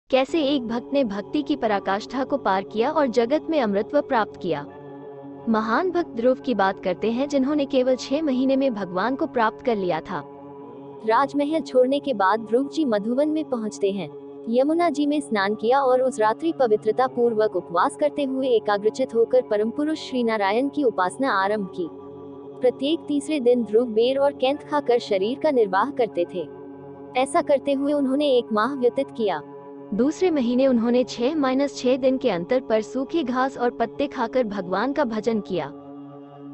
कैसे एक भक्त ने भक्ति की पराकाष्ठा को पार किया और जगत में अमृतत्व प्राप्त किया। महान भक्त ध्रुव की बात करते हैं, जिन्होंने केवल 6 महीने में भगवान को प्राप्त कर लिया था। राजमहल छोड़ने के बाद ध्रुव जी मधुवन में पहुंचते हैं। यमुना जी में स्नान किया और उस रात्रि पवित्रता पूर्वक उपवास करते हुए एकाग्रचित होकर परम पुरुष श्री नारायण की उपासना आरंभ की। प्रत्येक तीसरे दिन ध्रुव बेर और कैंथ खाकर शरीर का निर्वाह करते थे। ऐसा करते हुए उन्होंने 1 माह व्यतीत किया। दूसरे महीने उन्होंने 6-6 दिन के अंतर पर सूखी घास और पत्ते खाकर भगवान का भजन किया।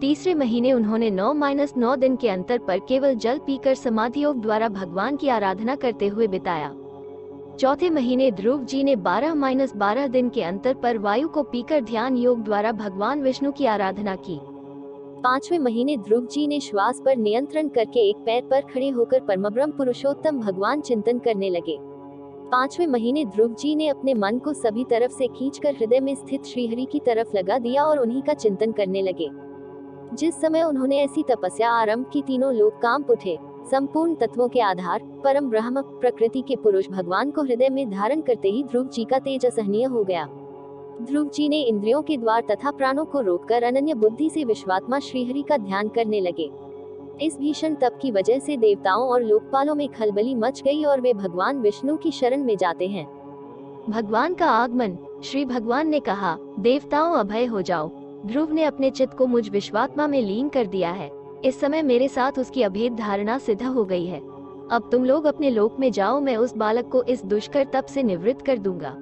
तीसरे महीने उन्होंने 9-9 दिन के अंतर पर केवल जल पीकर समाधि योग द्वारा भगवान की आराधना करते हुए बिताया। चौथे महीने ध्रुव जी ने 12-12 दिन के अंतर पर वायु को पीकर ध्यान योग द्वारा भगवान विष्णु की आराधना की। पांचवें महीने ध्रुव जी ने श्वास पर नियंत्रण करके एक पैर पर खड़े होकर परमब्रह्म पुरुषोत्तम भगवान चिंतन करने लगे। पांचवें महीने ध्रुव जी ने अपने मन को सभी तरफ से खींचकर हृदय में स्थित श्रीहरि की तरफ लगा दिया और उन्हीं का चिंतन करने लगे। जिस समय उन्होंने ऐसी तपस्या आरंभ की, तीनों लोग कांप उठे। संपूर्ण तत्वों के आधार परम ब्रह्म प्रकृति के पुरुष भगवान को हृदय में धारण करते ही ध्रुव जी का तेज असहनीय हो गया। ध्रुव जी ने इंद्रियों के द्वार तथा प्राणों को रोककर अनन्य बुद्धि से विश्वात्मा श्रीहरि का ध्यान करने लगे। इस भीषण तप की वजह से देवताओं और लोकपालों में खलबली मच गई और वे भगवान विष्णु की शरण में जाते हैं। भगवान का आगमन। श्री भगवान ने कहा, देवताओं अभय हो जाओ। ध्रुव ने अपने चित्त को मुझ विश्वात्मा में लीन कर दिया है। इस समय मेरे साथ उसकी अभेद धारणा सिद्ध हो गई है। अब तुम लोग अपने लोक में जाओ, मैं उस बालक को इस दुष्कर तप से निवृत्त कर दूंगा।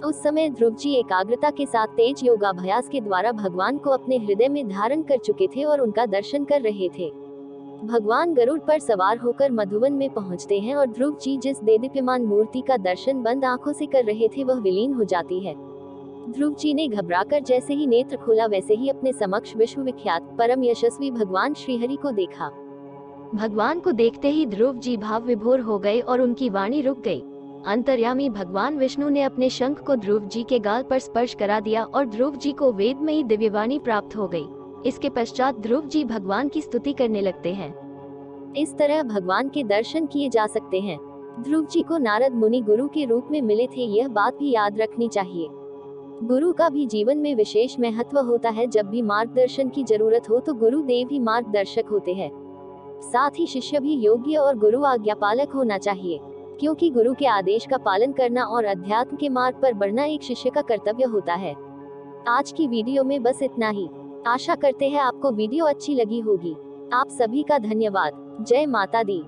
उस समय ध्रुव जी एकाग्रता के साथ तेज योगाभ्यास के द्वारा भगवान को अपने हृदय में धारण कर चुके थे और उनका दर्शन कर रहे थे। भगवान गरुड़ पर सवार होकर मधुवन में पहुंचते हैं और ध्रुव जी जिस देदीप्यमान मूर्ति का दर्शन बंद आंखों से कर रहे थे वह विलीन हो जाती है। ध्रुव जी ने घबराकर जैसे ही नेत्र खोला वैसे ही अपने समक्ष विश्वविख्यात परम यशस्वी भगवान श्रीहरि को देखा। भगवान को देखते ही ध्रुव जी भाव विभोर हो गए और उनकी वाणी रुक गई। अंतर्यामी भगवान विष्णु ने अपने शंख को ध्रुव जी के गाल पर स्पर्श करा दिया और ध्रुव जी को वेदमयी दिव्यवाणी प्राप्त हो गई। इसके पश्चात ध्रुव जी भगवान की स्तुति करने लगते हैं। इस तरह भगवान के दर्शन किए जा सकते हैं। ध्रुव जी को नारद मुनि गुरु के रूप में मिले थे, यह बात भी याद रखनी चाहिए। गुरु का भी जीवन में विशेष महत्व होता है। जब भी मार्गदर्शन की जरूरत हो तो गुरुदेव ही मार्गदर्शक होते हैं। साथ ही शिष्य भी योग्य और गुरु आज्ञापालक होना चाहिए, क्योंकि गुरु के आदेश का पालन करना और अध्यात्म के मार्ग पर बढ़ना एक शिष्य का कर्तव्य होता है। आज की वीडियो में बस इतना ही। आशा करते हैं आपको वीडियो अच्छी लगी होगी। आप सभी का धन्यवाद। जय माता दी।